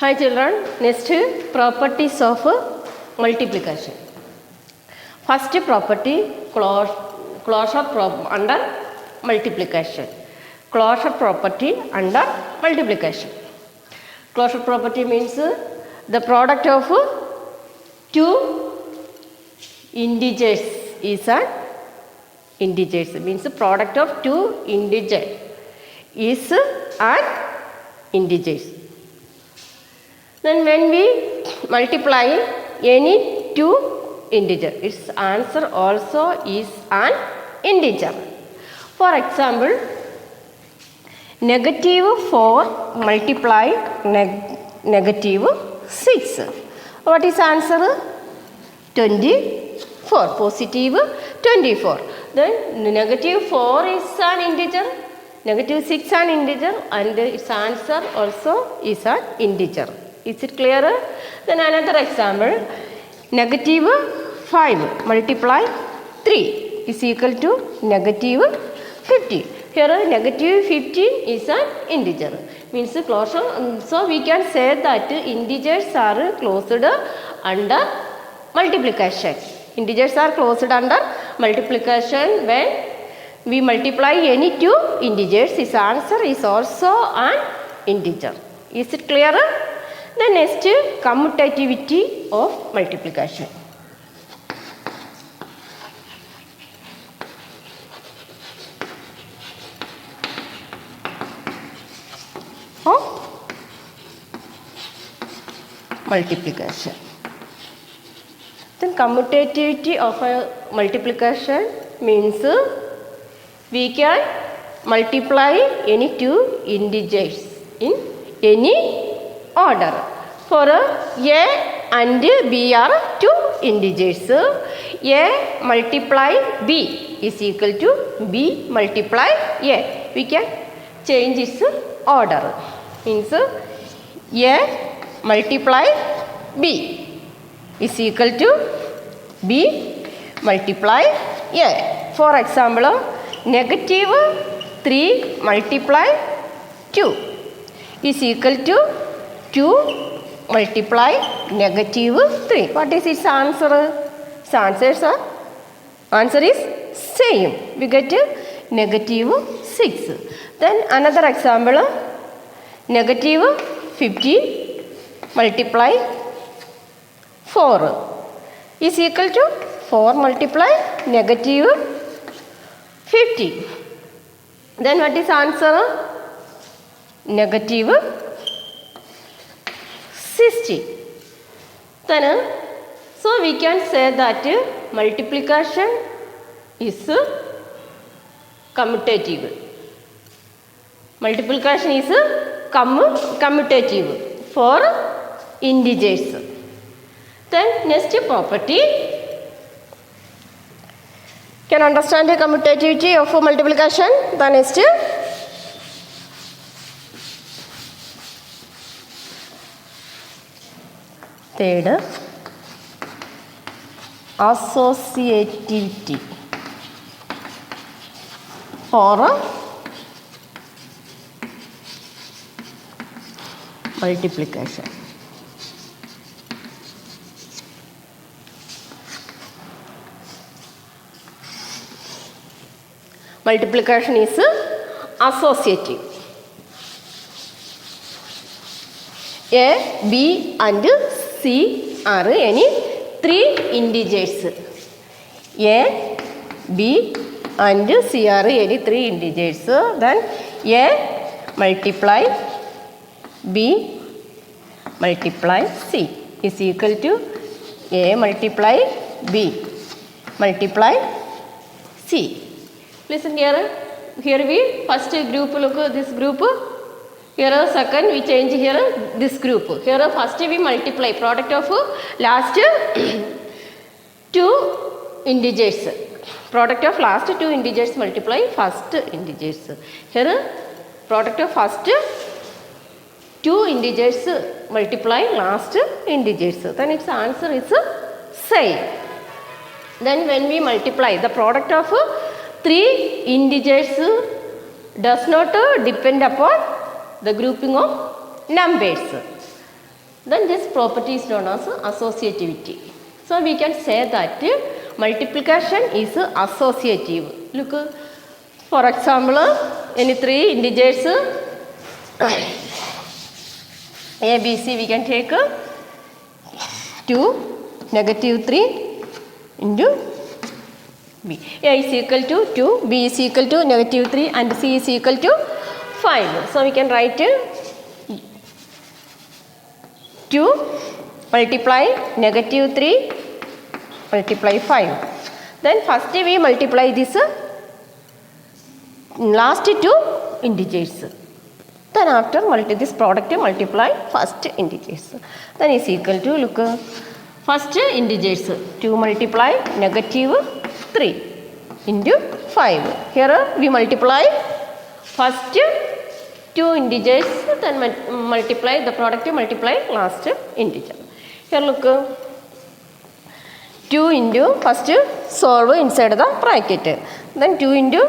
Hi children, next properties of multiplication. First property, closure under multiplication. Closure property under multiplication. Closure property means the product of two integers is an integers. Means the product of two integers is an integers. Then when we multiply any two integer, its answer also is an integer. For example, -4 multiplied -6. What is answer? 24. Positive 24. Then -4 is an integer, -6 an integer, and its answer also is an integer. Is it clear? Then another example, -5 multiply 3 is equal to -50. Here -15 is an integer. Means closure. So we can say that integers are closed under multiplication. Integers are closed under multiplication when we multiply any two integers. Its answer is also an integer. Is it clear? The next, commutativity of multiplication. Multiplication. Then commutativity of a multiplication means we can multiply any two integers in any order. For a and b are two integers. A multiply b is equal to b multiply a. We can change its order. Means a multiply b is equal to b multiply a. For example, -3 multiply 2 is equal to 2 multiply -3. What is its answer? Its answer is same. We get -6. Then another example, -15 multiply 4 is equal to 4 multiply -50. Then what is answer? -60. Then so we can say that multiplication is commutative. Multiplication is commutative for integers. Then next property, can understand the commutativity of multiplication. The next, third, associativity for multiplication. Multiplication is associative. A, B and C are any three integers. A, B and C are any three integers. Then A multiply B multiply C is equal to A multiply B multiply C. Listen here. Here we first group look this group. Here second we change here this group. Here first we multiply product of last two integers. Product of last two integers multiply first integers. Here product of first two integers multiply last integers. Then its answer is same. Then when we multiply the product of three integers does not depend upon the grouping of numbers. Then this property is known as associativity. So we can say that multiplication is associative. Look, for example, any three integers A, B, C, we can take 2, -3 into B. A is equal to 2, B is equal to -3 and C is equal to 5. So we can write 2 multiply -3 multiply 5. Then first we multiply this last two integers. Then after this product multiply first integers. Then is equal to, look, first integers 2 multiply -3 into 5. Here we multiply first two integers, then multiply the product multiply last integer. Here look, 2 into first solve inside the bracket, then 2 into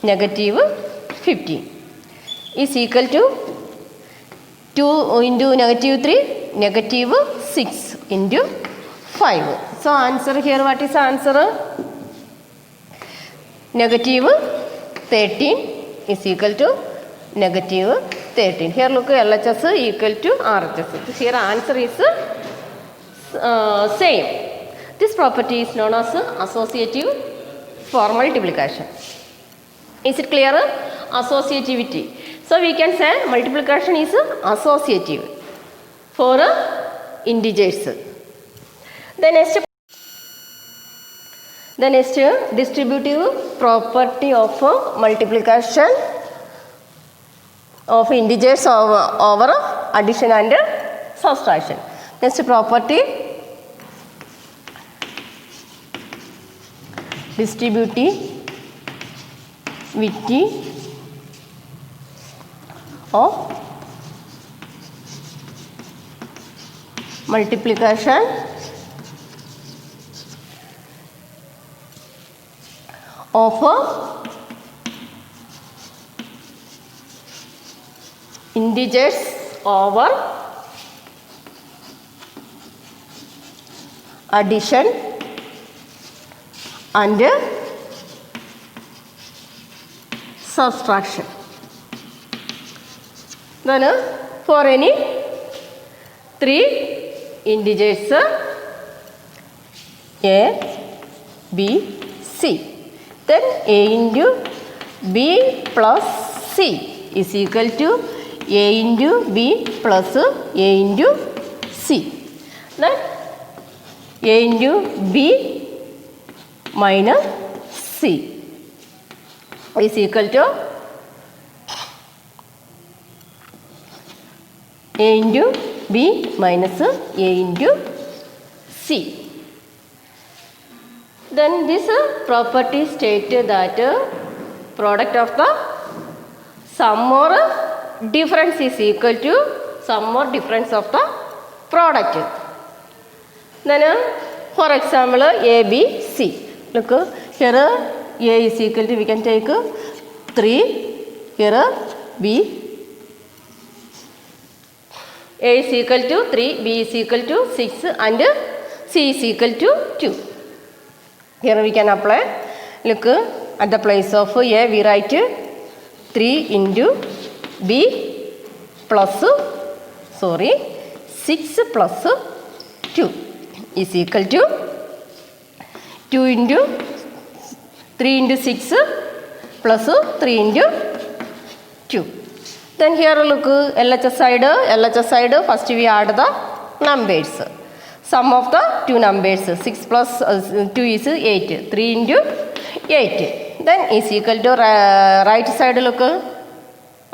-15 is equal to 2 into -3 -6 into 5. So answer here, what is answer? -13 is equal to -13. Here look, LHS equal to RHS. Here answer is same. This property is known as associative for multiplication. Is it clear? Associativity. So we can say multiplication is associative for integers. The next distributive property of multiplication of integers over addition and subtraction. Next property, distributivity of multiplication of integers over addition and subtraction. Then for any three integers A, B, C, then A into B plus C is equal to A into B plus A into C. Then A into B minus C is equal to A into B minus A into C. Then this property states that product of the sum or difference is equal to sum or difference of the product. Then for example, A, B, C. Look, here A is equal to, we can take 3, here B. A is equal to 3, B is equal to 6 and C is equal to 2. Here we can apply. Look, at the place of A we write 3 into B plus 6 plus 2 is equal to 2 into 3 into 6 plus 3 into 2. Then here look, LHS side, first we add the numbers. Sum of the two numbers, 6 plus 2 is 8, 3 into 8. Then is equal to right side, look,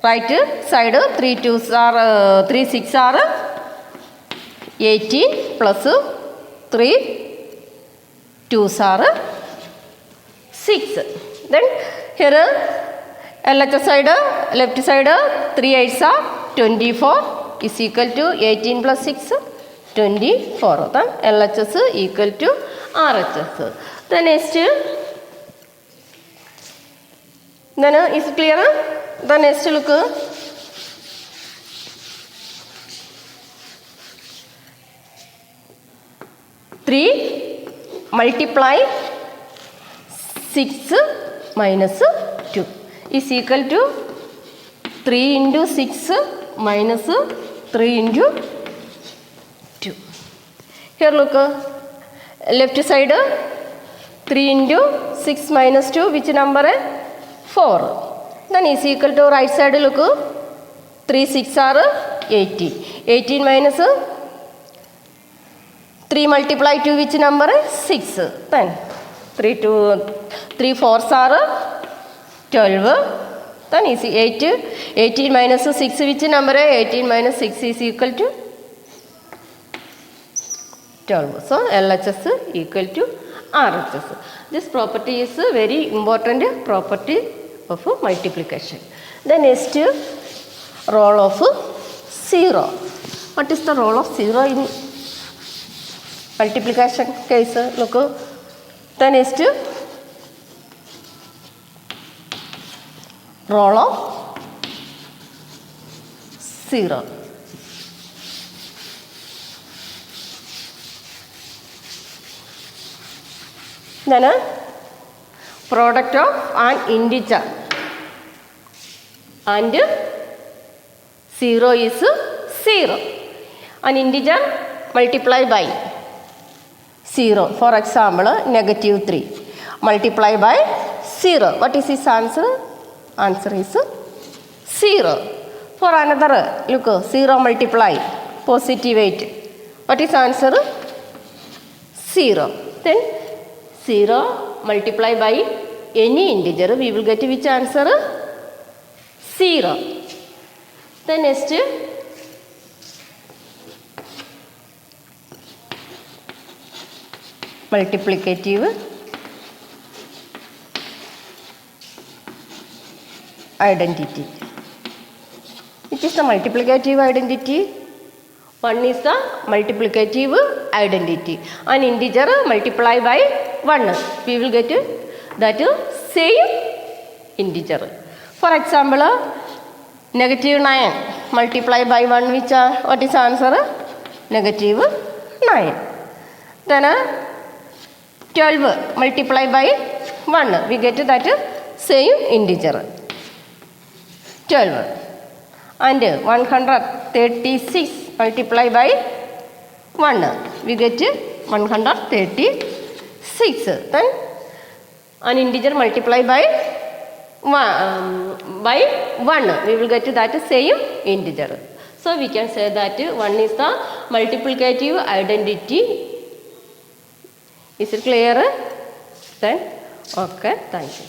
right side 3 2s are 3 6 are 18 plus 3 2s are 6. Then here LHS side, left side 3 8s are 24 is equal to 18 plus 6 24. Then LHS equal to RHS. The next, then is it clear? The next look, 3 multiply 6 minus 2 is equal to 3 into 6 minus 3 into 2. Here look, left side 3 into 6 minus 2, which number? 4. Then is equal to right side look, 3 6 are 18. 18 minus 3 multiply 2, which number? 6. Then 3 4s are 12. Then is 8. 18 minus 6, which number? 18 minus 6 is equal to 12. So LHS equal to RHS. This property is a very important property of multiplication. The next, role of 0. What is the role of 0 in multiplication case? Look, the next, role of 0. Then product of an integer and 0 is 0. An integer multiply by 0. For example, negative 3 multiply by 0. What is its answer? Answer is 0. For another, look, 0 multiply positive 8. What is answer? 0. Then 0 multiply by any integer, we will get which answer? 0. The next, multiplicative identity. Which is the multiplicative identity? One is the multiplicative identity. An integer multiply by 1. We will get that same integer. For example, negative 9 multiply by 1, which what is answer? Negative 9. Then 12 multiply by 1. We get that same integer. 12. And 136 multiply by 1. We get 136. Then an integer multiply by 1. We will get that same integer. So we can say that one is the multiplicative identity. Is it clear? Then okay, thank you.